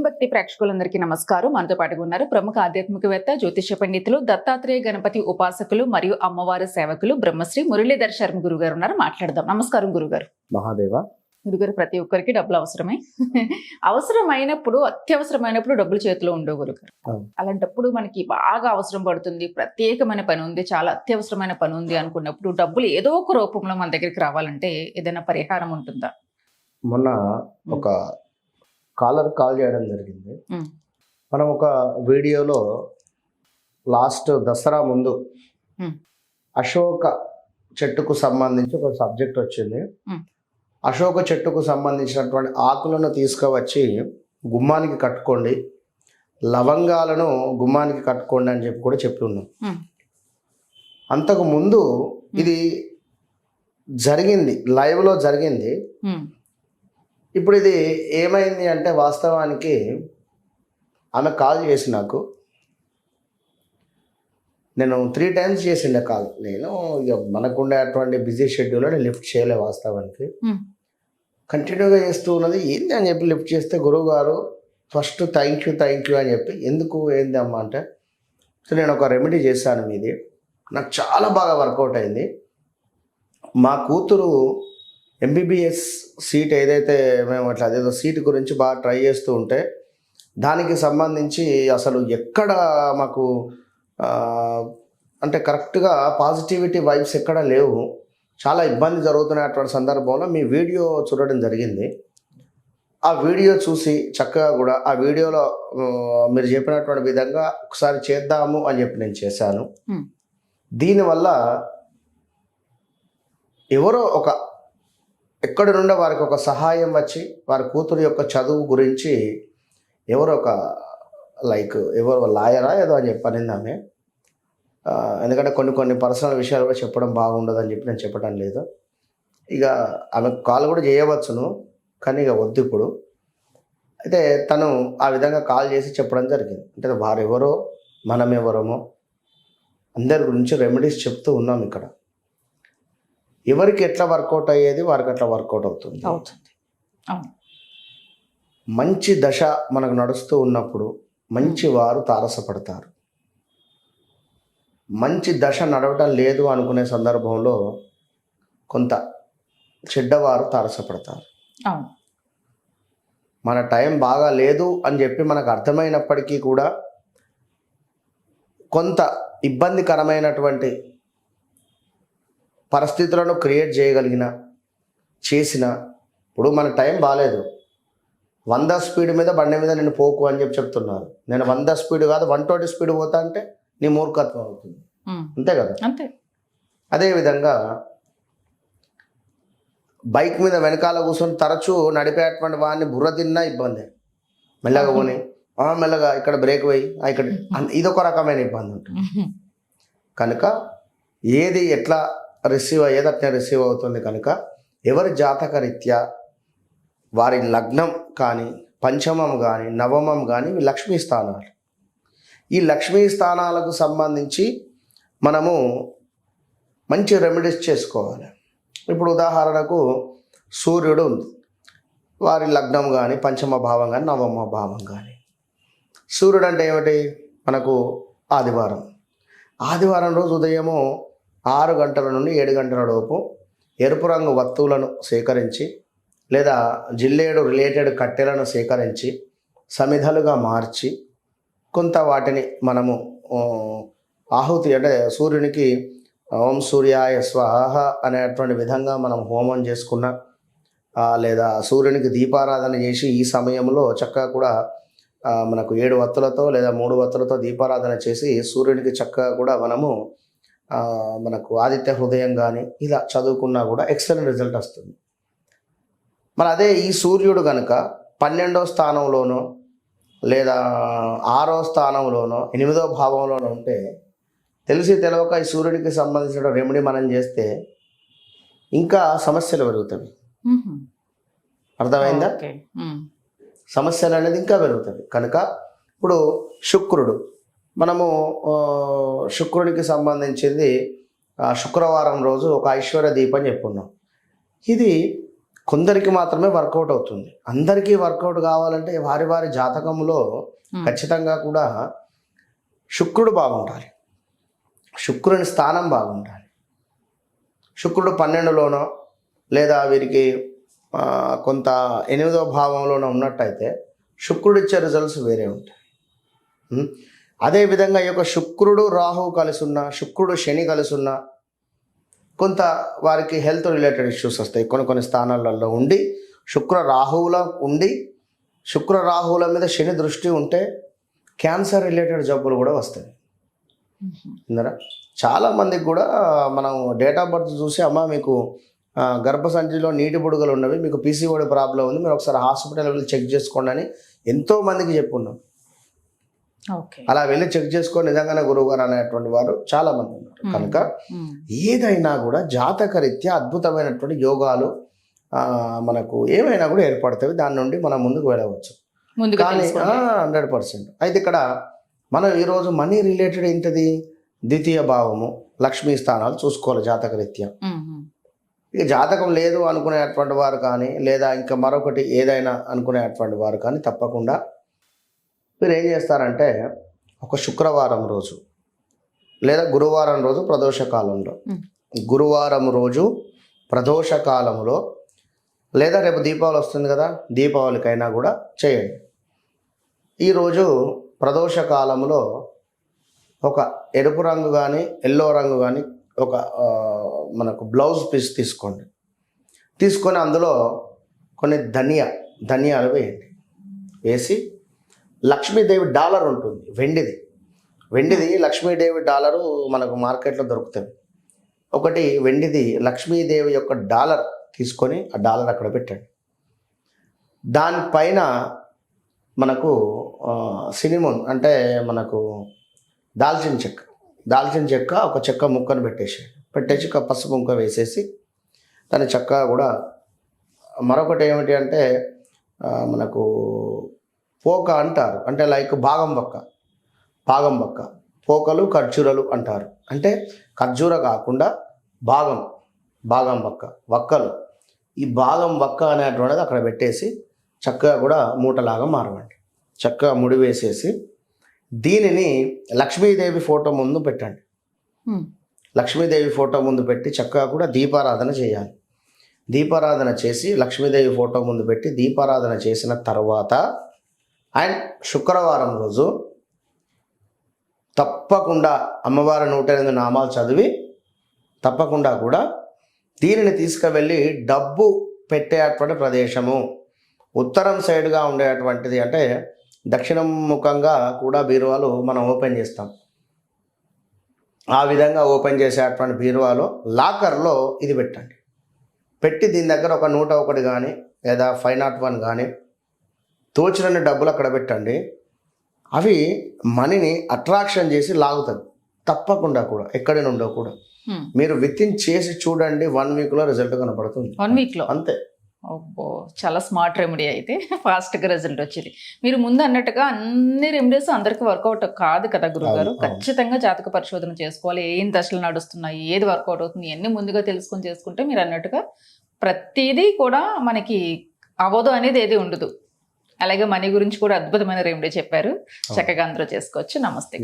భక్తి ప్రేక్షకులందరికీ నమస్కారం. మనతో పాటుగా ఉన్నారు ప్రముఖ ఆధ్యాత్మికవేత్త, జ్యోతిష పండితులు, దత్తాత్రేయ గణపతి ఉపాసకులు మరియు అమ్మవారి సేవకులు బ్రహ్మశ్రీ మురళీధర్ శర్మ గురుగారు ఉన్నారు. మాట్లాడదాం. నమస్కారం గురుగారు. మహాదేవ. గురుగారు, ప్రతి ఒక్కరికి డబ్బులు అవసరమే. అవసరమైనప్పుడు, అత్యవసరమైనప్పుడు డబ్బులు చేతిలో ఉండవు గురుగారు. అలాంటప్పుడు మనకి బాగా అవసరం పడుతుంది, ప్రత్యేకమైన పని ఉంది, చాలా అత్యవసరమైన పని ఉంది అనుకున్నప్పుడు డబ్బులు ఏదో ఒక రూపంలో మన దగ్గరికి రావాలంటే ఏదైనా పరిహారం ఉంటుందా? మొన్న ఒక కాలర్ కాల్ చేయడం జరిగింది. మనం ఒక వీడియోలో లాస్ట్ దసరా ముందు అశోక చెట్టుకు సంబంధించి ఒక సబ్జెక్ట్ వచ్చింది. అశోక చెట్టుకు సంబంధించినటువంటి ఆకులను తీసుకువచ్చి గుమ్మానికి కట్టుకోండి, లవంగాలను గుమ్మానికి కట్టుకోండి అని చెప్పి కూడా చెప్పి ఉన్నాం. అంతకు ముందు ఇది జరిగింది, లైవ్లో జరిగింది. ఇప్పుడు ఇది ఏమైంది అంటే, వాస్తవానికి ఆమె కాల్ చేసి నాకు, నేను 3 times చేసిండే కాల్. నేను ఇక మనకుండేటువంటి బిజీ షెడ్యూల్లో నేను లిఫ్ట్ చేయలే. వాస్తవానికి కంటిన్యూగా చేస్తూ ఉన్నది. ఏంది అని చెప్పి లిఫ్ట్ చేస్తే, గురువు గారు ఫస్ట్ థ్యాంక్ యూ అని చెప్పి, ఎందుకు ఏంది అమ్మా అంటే, సో నేను ఒక రెమెడీ చేశాను, మీది నాకు చాలా బాగా వర్కౌట్ అయింది. మా కూతురు ఎంబీబీఎస్ సీట్ ఏదైతే మేము అట్లా అదేదో సీట్ గురించి బాగా ట్రై చేస్తూ ఉంటే, దానికి సంబంధించి అసలు ఎక్కడ మాకు అంటే కరెక్ట్గా పాజిటివిటీ వైబ్స్ ఎక్కడ లేవు, చాలా ఇబ్బంది జరుగుతున్నటువంటి సందర్భంలో మీ వీడియో చూడడం జరిగింది. ఆ వీడియో చూసి చక్కగా కూడా ఆ వీడియోలో మీరు చెప్పినటువంటి విధంగా ఒకసారి చేద్దాము అని చెప్పి నేను చేశాను. దీనివల్ల ఎవరో ఒక ఎక్కడి నుండో వారికి ఒక సహాయం వచ్చి, వారి కూతురు యొక్క చదువు గురించి ఎవరో ఒక ఎవరో లాయరా ఏదో అని చెప్పి అనింది ఆమె. ఎందుకంటే కొన్ని పర్సనల్ విషయాలు కూడా చెప్పడం బాగుండదు అని చెప్పి నేను చెప్పడం లేదు. ఇక ఆమె కాల్ కూడా చేయవచ్చును, కానీ ఇక వద్దు ఇప్పుడు. అయితే తను ఆ విధంగా కాల్ చేసి చెప్పడం జరిగింది. అంటే వారెవరో మనం ఎవరమో అందరి గురించి రెమెడీస్ చెప్తూ ఉన్నాం. ఇక్కడ ఎవరికి ఎట్లా వర్కౌట్ అయ్యేది వారికి అట్లా వర్కౌట్ అవుతుంది. మంచి దశ మనకు నడుస్తూ ఉన్నప్పుడు మంచి వారు తారసపడతారు. మంచి దశ నడవటం లేదు అనుకునే సందర్భంలో కొంత చెడ్డవారు తారసపడతారు. మన టైం బాగా లేదు అని చెప్పి మనకు అర్థమైనప్పటికీ కూడా కొంత ఇబ్బందికరమైనటువంటి పరిస్థితులను క్రియేట్ చేసిన ఇప్పుడు మన టైం బాగాలేదు, 100 స్పీడ్ మీద బండి మీద నేను పోకు అని చెప్పి చెప్తున్నారు. నేను 100 స్పీడ్ కాదు 120 స్పీడ్ పోతా అంటే నీ మూర్ఖత్వం అవుతుంది. అంతే కదా? అంతే. అదేవిధంగా బైక్ మీద వెనకాల కూర్చొని తరచూ నడిపేటువంటి వాడిని బుర్ర తిన్నా ఇబ్బంది. మెల్లగా పోని, మెల్లగా ఇక్కడ బ్రేక్ వేయి, ఇక్కడ ఇదొక రకమైన ఇబ్బంది ఉంటుంది. కనుక ఏది ఎట్లా రిసీవ్ అయ్యేది అట్నే రిసీవ్ అవుతుంది. కనుక ఎవరి జాతక రీత్యా వారి లగ్నం కానీ, పంచమం కానీ, నవమం కానీ ఇవి లక్ష్మీ స్థానాలు. ఈ లక్ష్మీ స్థానాలకు సంబంధించి మనము మంచి రెమెడీస్ చేసుకోవాలి. ఇప్పుడు ఉదాహరణకు సూర్యుడు ఉంది, వారి లగ్నం కానీ, పంచమ భావం కానీ, నవమ భావం కానీ. సూర్యుడు అంటే ఏమిటి? మనకు ఆదివారం రోజు ఉదయము 6 గంటల నుండి 7 గంటల లోపు ఎరుపు రంగు వస్తువులను సేకరించి, లేదా జిల్లేడు రిలేటెడ్ కట్టెలను సేకరించి సమిధలుగా మార్చి కొంత వాటిని మనము ఆహుతి అంటే సూర్యునికి ఓం సూర్యాయ స్వాహ అనేటువంటి విధంగా మనం హోమం చేసుకున్న, లేదా సూర్యునికి దీపారాధన చేసి ఈ సమయంలో చక్కగా కూడా మనకు 7 వత్తులతో లేదా 3 వత్తులతో దీపారాధన చేసి సూర్యునికి చక్కగా కూడా మనకు ఆదిత్య హృదయం కానీ ఇలా చదువుకున్నా కూడా ఎక్సలెంట్ రిజల్ట్ వస్తుంది. మరి అదే ఈ సూర్యుడు కనుక 12వ స్థానంలోనో లేదా 6వ స్థానంలోనో 8వ భావంలోనో ఉంటే, తెలియక ఈ సూర్యుడికి సంబంధించిన రెమెడీ మనం చేస్తే ఇంకా సమస్యలు పెరుగుతాయి. అర్థమైందా? సమస్యలు అనేది ఇంకా పెరుగుతుంది. కనుక ఇప్పుడు శుక్రుడు, మనము శుక్రుడికి సంబంధించింది శుక్రవారం రోజు ఒక ఐశ్వర్య దీపం చెప్పుకున్నాం. ఇది కొందరికి మాత్రమే వర్కౌట్ అవుతుంది. అందరికీ వర్కౌట్ కావాలంటే వారి వారి జాతకంలో ఖచ్చితంగా కూడా శుక్రుడు బాగుండాలి, శుక్రుని స్థానం బాగుండాలి. శుక్రుడు 12లోనో లేదా వీరికి కొంత 8వ భావంలోనో ఉన్నట్టయితే శుక్రుడు ఇచ్చే రిజల్ట్స్ వేరే ఉంటాయి. అదేవిధంగా ఈ యొక్క శుక్రుడు రాహువు కలిసి ఉన్న, శుక్రుడు శని కలిసి ఉన్న కొంత వారికి హెల్త్ రిలేటెడ్ ఇష్యూస్ వస్తాయి. కొన్ని స్థానాలలో ఉండి శుక్ర రాహువుల మీద శని దృష్టి ఉంటే క్యాన్సర్ రిలేటెడ్ జబ్బులు కూడా వస్తాయి. విన్నారా? చాలామందికి కూడా మనం డేట్ ఆఫ్ బర్త్ చూసి అమ్మ మీకు గర్భసంచిలో నీటి బుడగలు ఉన్నవి, మీకు పీసీఓడి ప్రాబ్లం ఉంది, మీరు ఒకసారి హాస్పిటల్ వెళ్ళి చెక్ చేసుకోండి అని ఎంతోమందికి చెప్పున్నాం. అలా వెళ్ళి చెక్ చేసుకొని నిజంగానే గురువుగారు అనేటువంటి వారు చాలామంది ఉన్నారు. కనుక ఏదైనా కూడా జాతకరీత్యా అద్భుతమైనటువంటి యోగాలు మనకు ఏమైనా కూడా ఏర్పడతాయి. దాని నుండి మనం ముందుకు వెళ్ళవచ్చు. కానీ 100%. అయితే ఇక్కడ మనం ఈరోజు మనీ రిలేటెడ్ ఏంటిది, ద్వితీయ భావము, లక్ష్మీ స్థానాలు చూసుకోవాలి జాతకరీత్యా. ఇక జాతకం లేదు అనుకునేటువంటి వారు కానీ, లేదా ఇంకా మరొకటి ఏదైనా అనుకునేటువంటి వారు కానీ తప్పకుండా మీరు ఏం చేస్తారంటే ఒక శుక్రవారం రోజు లేదా గురువారం రోజు ప్రదోష కాలంలో, గురువారం రోజు ప్రదోష కాలంలో లేదా రేపు దీపావళి వస్తుంది కదా, దీపావళికైనా కూడా చేయండి. ఈరోజు ప్రదోష కాలంలో ఒక ఎరుపు రంగు కానీ ఎల్లో రంగు కానీ ఒక మనకు బ్లౌజ్ పీస్ తీసుకొని అందులో కొన్ని ధనియాలు వేయండి. వేసి లక్ష్మీదేవి డాలర్ ఉంటుంది, వెండిది లక్ష్మీదేవి డాలరు మనకు మార్కెట్లో దొరుకుతుంది. ఒకటి వెండిది లక్ష్మీదేవి యొక్క డాలర్ తీసుకొని ఆ డాలర్ అక్కడ పెట్టండి. దానిపైన మనకు సినిమన్ అంటే మనకు దాల్చిన చెక్క ఒక చెక్క ముక్కను పెట్టేసి ఒక పసుపు ముక్క వేసేసి దాని చెక్క కూడా మరొకటి ఏమిటి అంటే మనకు పోక అంటారు, అంటే లైక్ భాగం బక్క పోకలు ఖర్జూరలు అంటారు. అంటే ఖర్జూర కాకుండా భాగం బక్క వక్కలు, ఈ భాగం వక్క అనేటువంటిది అక్కడ పెట్టేసి చక్కగా కూడా మూటలాగా మారవండి. చక్కగా ముడి వేసేసి దీనిని లక్ష్మీదేవి ఫోటో ముందు పెట్టండి. లక్ష్మీదేవి ఫోటో ముందు పెట్టి చక్కగా కూడా దీపారాధన చేయాలి. దీపారాధన చేసి లక్ష్మీదేవి ఫోటో ముందు పెట్టి దీపారాధన చేసిన తర్వాత అండ్ శుక్రవారం రోజు తప్పకుండా అమ్మవారి 108 నామాలు చదివి తప్పకుండా కూడా దీనిని తీసుకువెళ్ళి డబ్బు పెట్టేటువంటి ప్రదేశము ఉత్తరం సైడ్గా ఉండేటువంటిది, అంటే దక్షిణం ముఖంగా కూడా బీరువాలు మనం ఓపెన్ చేస్తాం. ఆ విధంగా ఓపెన్ చేసేటువంటి బీరువాలో లాకర్లో ఇది పెట్టండి. పెట్టి దీని దగ్గర ఒక 101 కానీ లేదా 501 కానీ తోచినన్ని డబ్బులు అక్కడ పెట్టండి. అవి మనీని అట్రాక్షన్ చేసి లాగుతుంది. తప్పకుండా కూడా ఎక్కడి నుండో కూడా మీరు వితిన్ చేసి చూడండి, 1 వీక్లో రిజల్ట్ కనపడుతుంది. 1 వీక్లో అంతే. ఓహో, చాలా స్మార్ట్ రెమెడీ. అయితే ఫాస్ట్గా రిజల్ట్ వచ్చింది. మీరు ముందు అన్నట్టుగా అన్ని రెమెడీస్ అందరికీ వర్కౌట్ కాదు కదా గురుగారు. ఖచ్చితంగా జాతక పరిశోధన చేసుకోవాలి. ఏం దశలు నడుస్తున్నాయి, ఏది వర్కౌట్ అవుతుంది, ఇవన్నీ ముందుగా తెలుసుకొని చేసుకుంటే మీరు అన్నట్టుగా ప్రతిదీ కూడా మనకి అవ్వదు అనేది ఏది ఉండదు. అలాగే మనీ గురించి కూడా అద్భుతమైన రెమెడీ చెప్పారు. చక్కగా అందరూ చేసుకోవచ్చు. నమస్తే.